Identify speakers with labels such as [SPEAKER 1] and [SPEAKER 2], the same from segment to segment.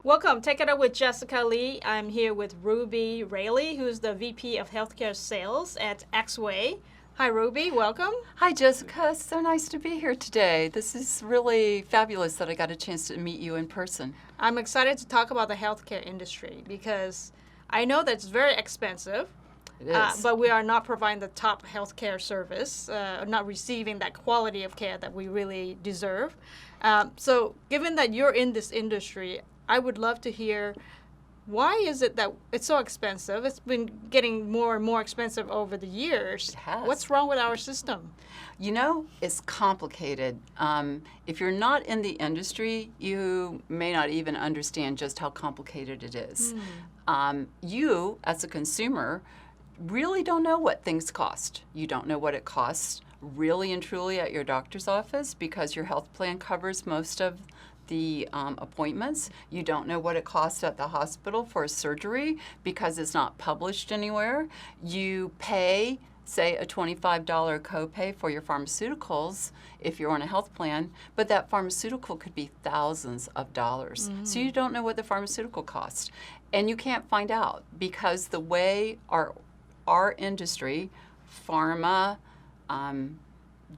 [SPEAKER 1] Welcome. Take it up with Jessica Lee. I'm here with Ruby Raley, who's the VP of Healthcare Sales at Axway. Hi, Ruby. Welcome.
[SPEAKER 2] Hi, Jessica. So nice to be here today. This is really fabulous that I got a chance to meet you in person.
[SPEAKER 1] I'm excited to talk about the healthcare industry because I know that it's very expensive.
[SPEAKER 2] It is.
[SPEAKER 1] But we are not providing the top healthcare service, not receiving that quality of care that we really deserve. So given that you're in this industry, I would love to hear, why is it that it's so expensive? It's been getting more and more expensive over the years.
[SPEAKER 2] It has.
[SPEAKER 1] What's wrong with our system?
[SPEAKER 2] You know, it's complicated. If you're not in the industry, you may not even understand just how complicated it is. You, as a consumer, really don't know what things cost. You don't know what it costs really and truly at your doctor's office because your health plan covers most of the appointments. You don't know what it costs at the hospital for a surgery because it's not published anywhere. You pay, say, a $25 copay for your pharmaceuticals if you're on a health plan, but that pharmaceutical could be thousands of dollars. So you don't know what the pharmaceutical costs. And you can't find out because the way our industry, pharma,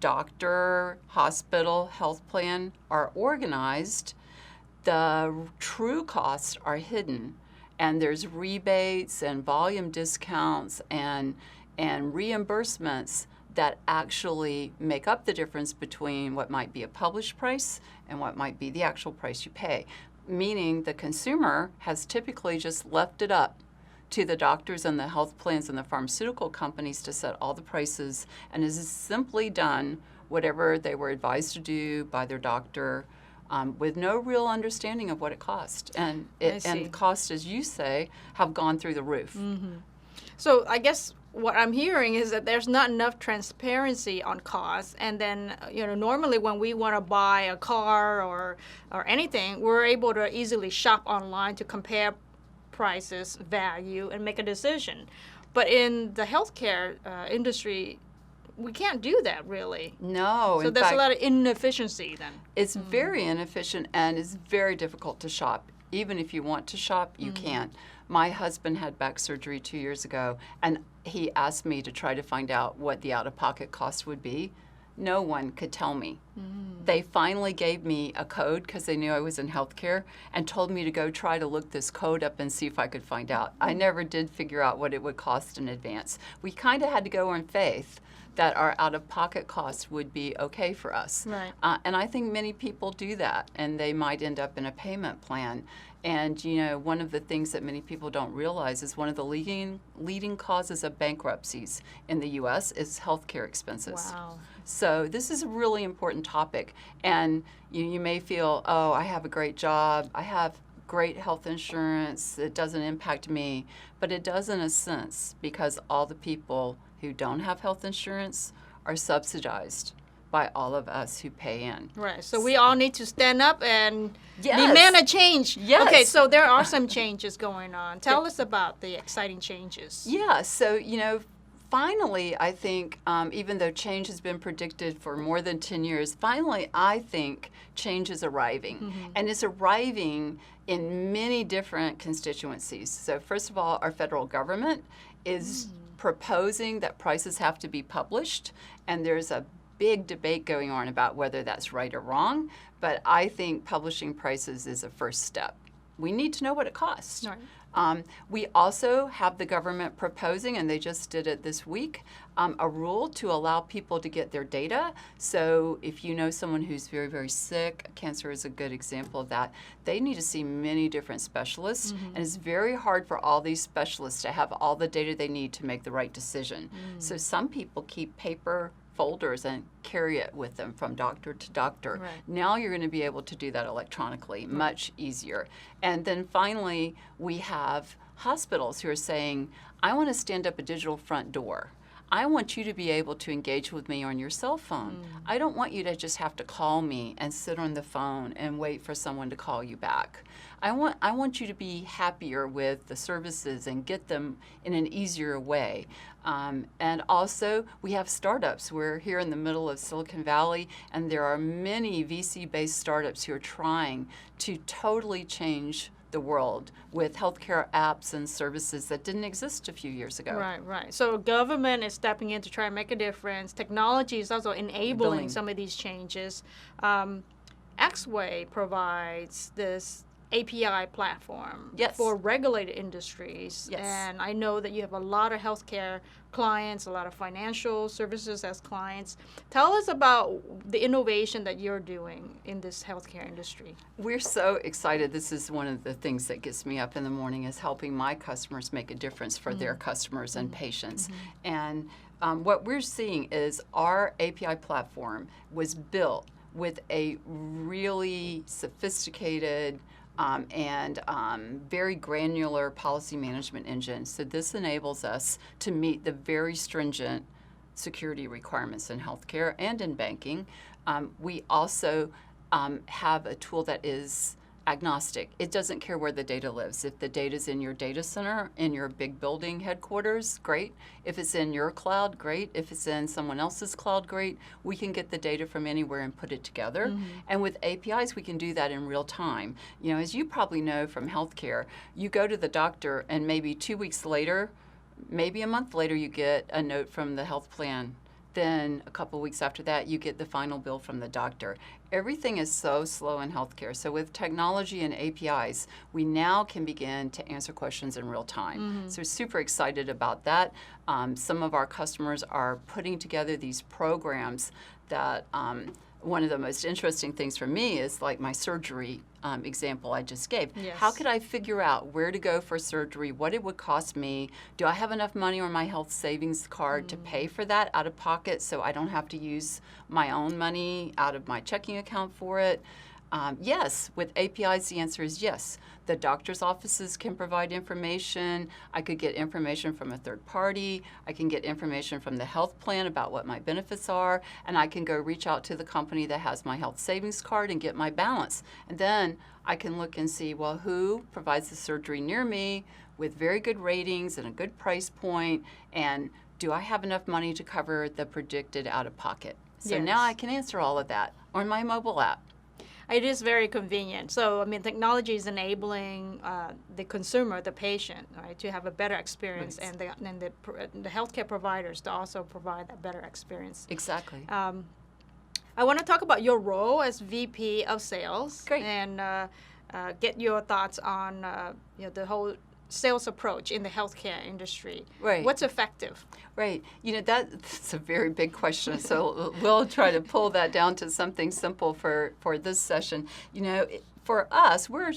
[SPEAKER 2] doctor, hospital, health plan are organized, the true costs are hidden. And there's rebates and volume discounts and reimbursements that actually make up the difference between what might be a published price and what might be the actual price you pay. Meaning the consumer has typically just left it up to the doctors and the health plans and the pharmaceutical companies to set all the prices and has simply done whatever they were advised to do by their doctor with no real understanding of what it cost. And the costs, as you say, have gone through the roof.
[SPEAKER 1] So I guess what I'm hearing is that there's not enough transparency on costs, and then normally when we want to buy a car or anything, we're able to easily shop online to compare prices, value, and make a decision. But in the healthcare industry, we can't do that really.
[SPEAKER 2] No.
[SPEAKER 1] So there's a lot of inefficiency then.
[SPEAKER 2] It's very inefficient and it's very difficult to shop. Even if you want to shop, you can't. My husband had back surgery 2 years ago, and he asked me to try to find out what the out-of-pocket cost would be. No one could tell me. They finally gave me a code because they knew I was in healthcare and told me to go try to look this code up and see if I could find out. I never did figure out what it would cost in advance. We kind of had to go on faith that our out-of-pocket costs would be okay for us.
[SPEAKER 1] Right.
[SPEAKER 2] And I think many people do that, and they might end up in a payment plan. And one of the things that many people don't realize is one of the leading causes of bankruptcies in the U.S. is healthcare expenses.
[SPEAKER 1] Wow.
[SPEAKER 2] So this is a really important topic. And you may feel, oh, I have a great job, I have great health insurance, it doesn't impact me. But it does in a sense because all the people who don't have health insurance are subsidized by all of us who pay in.
[SPEAKER 1] Right. So we all need to stand up and
[SPEAKER 2] Yes.
[SPEAKER 1] demand a change.
[SPEAKER 2] Yes.
[SPEAKER 1] Okay, so there are some changes going on. Tell us about the exciting changes.
[SPEAKER 2] Yeah, so, finally, I think, even though change has been predicted for more than 10 years, finally, I think change is arriving. And it's arriving in many different constituencies. So first of all, our federal government is proposing that prices have to be published, and there's a big debate going on about whether that's right or wrong, but I think publishing prices is a first step. We need to know what it costs.
[SPEAKER 1] Right.
[SPEAKER 2] We also have the government proposing, and they just did it this week, a rule to allow people to get their data. So if you know someone who's very, very sick, cancer is a good example of that, they need to see many different specialists, and it's very hard for all these specialists to have all the data they need to make the right decision. So some people keep paper folders and carry it with them from doctor to doctor.
[SPEAKER 1] Right.
[SPEAKER 2] Now you're going to be able to do that electronically, much easier. And then finally, we have hospitals who are saying, I want to stand up a digital front door. I want you to be able to engage with me on your cell phone. I don't want you to just have to call me and sit on the phone and wait for someone to call you back. I want you to be happier with the services and get them in an easier way. And also, we have startups. We're here in the middle of Silicon Valley, and there are many VC-based startups who are trying to totally change the world with healthcare apps and services that didn't exist a few years ago.
[SPEAKER 1] Right. So government is stepping in to try and make a difference. Technology is also enabling some of these changes. Axway provides this API platform for regulated industries.
[SPEAKER 2] Yes.
[SPEAKER 1] And I know that you have a lot of healthcare clients, a lot of financial services as clients. Tell us about the innovation that you're doing in this healthcare industry.
[SPEAKER 2] We're so excited. This is one of the things that gets me up in the morning, is helping my customers make a difference for their customers and patients. And what we're seeing is our API platform was built with a really sophisticated and very granular policy management engine. So this enables us to meet the very stringent security requirements in healthcare and in banking. We also have a tool that is agnostic. It doesn't care where the data lives. If the data is in your data center, in your big building headquarters, great. If it's in your cloud, great. If it's in someone else's cloud, great. We can get the data from anywhere and put it together. And with APIs, we can do that in real time. You know, as you probably know from healthcare, you go to the doctor and maybe 2 weeks later, maybe a month later, you get a note from the health plan. Then a couple weeks after that, you get the final bill from the doctor. Everything is so slow in healthcare. So with technology and APIs, we now can begin to answer questions in real time. So we're super excited about that. Some of our customers are putting together these programs that one of the most interesting things for me is like my surgery example I just gave.
[SPEAKER 1] Yes.
[SPEAKER 2] How could I figure out where to go for surgery, what it would cost me? Do I have enough money on my health savings card to pay for that out of pocket so I don't have to use my own money out of my checking account for it? Yes, with APIs, the answer is yes. The doctor's offices can provide information. I could get information from a third party. I can get information from the health plan about what my benefits are. And I can go reach out to the company that has my health savings card and get my balance. And then I can look and see, well, who provides the surgery near me with very good ratings and a good price point, and do I have enough money to cover the predicted out-of-pocket? So now I can answer all of that on my mobile app.
[SPEAKER 1] It is very convenient. So, I mean, technology is enabling the consumer, the patient, right, to have a better experience, and the healthcare providers to also provide that better experience.
[SPEAKER 2] Exactly.
[SPEAKER 1] I want to talk about your role as VP of Sales.
[SPEAKER 2] Great.
[SPEAKER 1] And get your thoughts on the whole sales approach in the healthcare industry.
[SPEAKER 2] Right.
[SPEAKER 1] What's effective?
[SPEAKER 2] Right. You know, that's a very big question. So we'll try to pull that down to something simple for this session. You know, for us, we're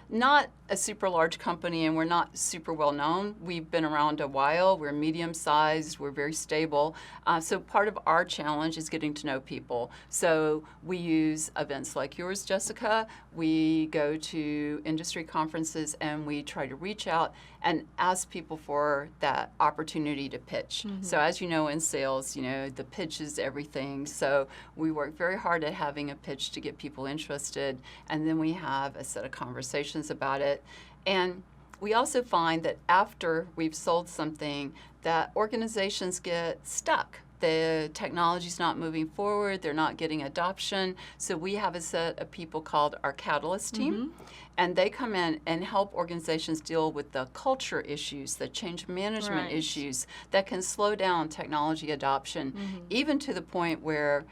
[SPEAKER 2] not a super large company and we're not super well known. We've been around a while. We're medium sized. We're very stable. So part of our challenge is getting to know people. So we use events like yours, Jessica. We go to industry conferences and we try to reach out and ask people for that opportunity to pitch. So as you know, in sales, you know, the pitch is everything. So we work very hard at having a pitch to get people interested, and then we have a set of conversations about it. And we also find that after we've sold something, that organizations get stuck. The technology's not moving forward, they're not getting adoption. So we have a set of people called our Catalyst team, and they come in and help organizations deal with the culture issues, the change management issues that can slow down technology adoption, even to the point where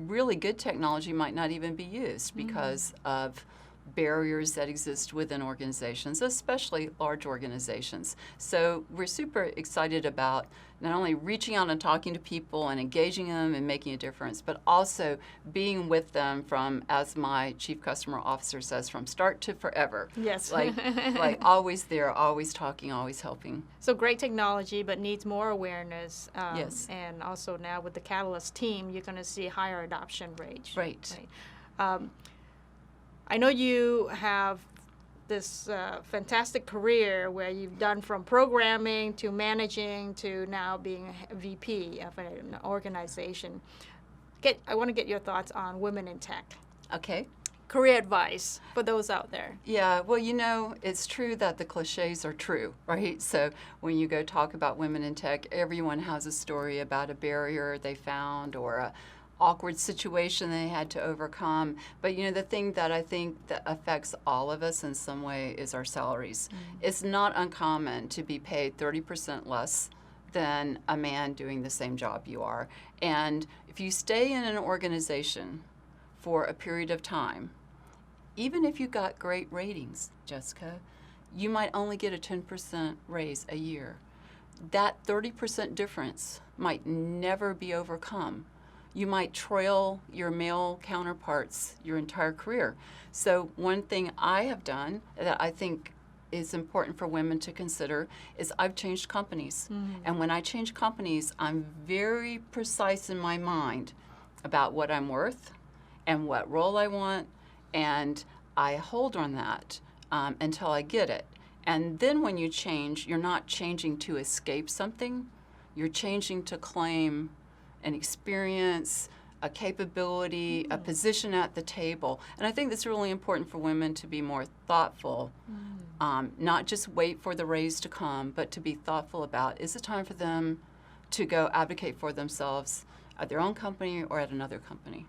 [SPEAKER 2] really good technology might not even be used because of barriers that exist within organizations, especially large organizations. So we're super excited about not only reaching out and talking to people and engaging them and making a difference, but also being with them from, as my chief customer officer says, from start to forever.
[SPEAKER 1] Yes.
[SPEAKER 2] Like always there, always talking, always helping.
[SPEAKER 1] So great technology, but needs more awareness.
[SPEAKER 2] Yes.
[SPEAKER 1] And also now with the Catalyst team, you're going to see higher adoption rates.
[SPEAKER 2] Right.
[SPEAKER 1] I know you have this fantastic career where you've done from programming to managing to now being a VP of an organization. I want to get your thoughts on women in tech.
[SPEAKER 2] Okay.
[SPEAKER 1] Career advice for those out there.
[SPEAKER 2] Yeah, well, you know, it's true that the cliches are true, right? So when you go talk about women in tech, everyone has a story about a barrier they found or awkward situation they had to overcome. But the thing that I think that affects all of us in some way is our salaries. It's not uncommon to be paid 30% less than a man doing the same job you are. And if you stay in an organization for a period of time, even if you got great ratings, Jessica, you might only get a 10% raise a year. That 30% difference might never be overcome. You might trail your male counterparts your entire career. So one thing I have done that I think is important for women to consider is I've changed companies. And when I change companies, I'm very precise in my mind about what I'm worth and what role I want, and I hold on that until I get it. And then when you change, you're not changing to escape something. You're changing to claim an experience, a capability, a position at the table. And I think it's really important for women to be more thoughtful, not just wait for the raise to come, but to be thoughtful about, is it time for them to go advocate for themselves at their own company or at another company?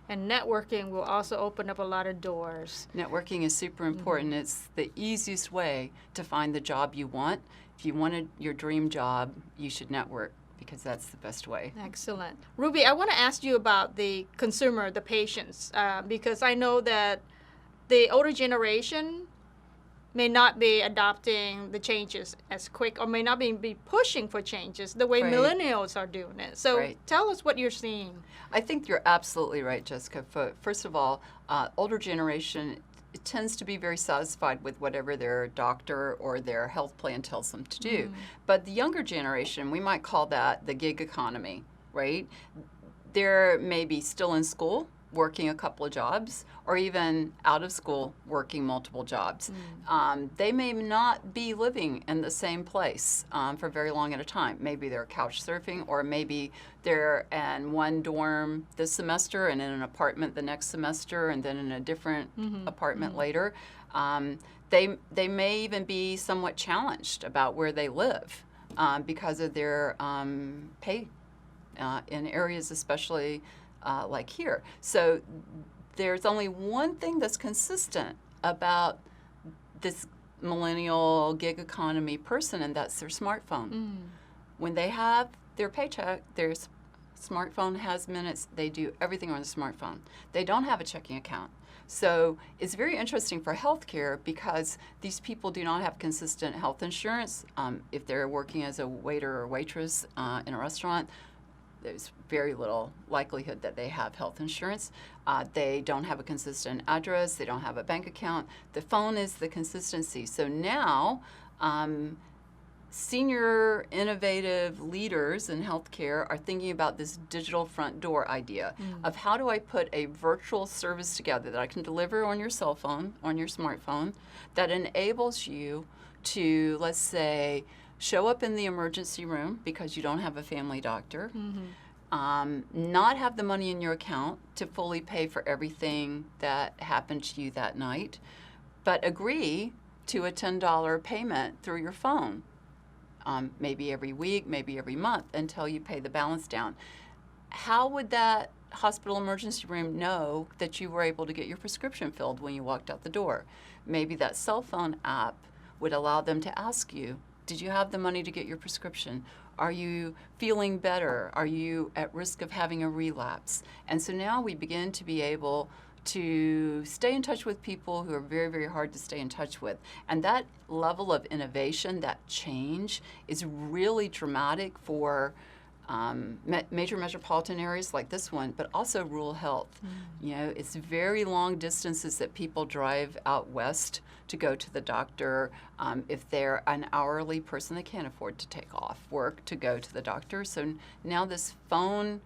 [SPEAKER 1] And networking will also open up a lot of doors.
[SPEAKER 2] Networking is super important. It's the easiest way to find the job you want. If you wanted your dream job, you should network, because that's the best way.
[SPEAKER 1] Excellent. Ruby, I want to ask you about the consumer, the patients, because I know that the older generation may not be adopting the changes as quick, or may not be pushing for changes the way
[SPEAKER 2] Right.
[SPEAKER 1] millennials are doing it. So
[SPEAKER 2] Right.
[SPEAKER 1] tell us what you're seeing.
[SPEAKER 2] I think you're absolutely right, Jessica. First of all, older generation tends to be very satisfied with whatever their doctor or their health plan tells them to do. But the younger generation, we might call that the gig economy, right? They're maybe still in school, working a couple of jobs, or even out of school working multiple jobs. They may not be living in the same place for very long at a time. Maybe they're couch surfing, or maybe they're in one dorm this semester and in an apartment the next semester, and then in a different apartment later. They may even be somewhat challenged about where they live because of their pay in areas especially like here. So there's only one thing that's consistent about this millennial gig economy person, and that's their smartphone. When they have their paycheck, their smartphone has minutes. They do everything on the smartphone. They don't have a checking account. So it's very interesting for healthcare, because these people do not have consistent health insurance. If they're working as a waiter or waitress in a restaurant, there's very little likelihood that they have health insurance. They don't have a consistent address. They don't have a bank account. The phone is the consistency. So now, senior innovative leaders in healthcare are thinking about this digital front door idea of, how do I put a virtual service together that I can deliver on your cell phone, on your smartphone, that enables you to, let's say, show up in the emergency room because you don't have a family doctor, not have the money in your account to fully pay for everything that happened to you that night, but agree to a $10 payment through your phone, maybe every week, maybe every month, until you pay the balance down. How would that hospital emergency room know that you were able to get your prescription filled when you walked out the door? Maybe that cell phone app would allow them to ask you, did you have the money to get your prescription? Are you feeling better? Are you at risk of having a relapse? And so now we begin to be able to stay in touch with people who are very, very hard to stay in touch with. And that level of innovation, that change, is really dramatic for major metropolitan areas like this one, but also rural health. It's very long distances that people drive out west to go to the doctor. If they're an hourly person, they can't afford to take off work to go to the doctor. So now this phone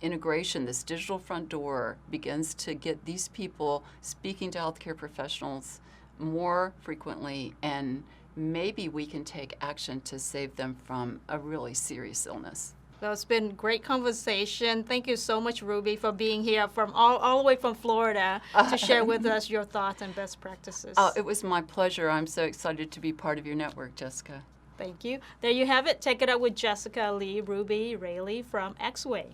[SPEAKER 2] integration, this digital front door, begins to get these people speaking to healthcare professionals more frequently, and maybe we can take action to save them from a really serious illness.
[SPEAKER 1] Well, it's been great conversation. Thank you so much, Ruby, for being here from all the way from Florida to share with us your thoughts and best practices.
[SPEAKER 2] Oh, it was my pleasure. I'm so excited to be part of your network, Jessica.
[SPEAKER 1] Thank you. There you have it. Check it out with Jessica Lee, Ruby Raley from Axway.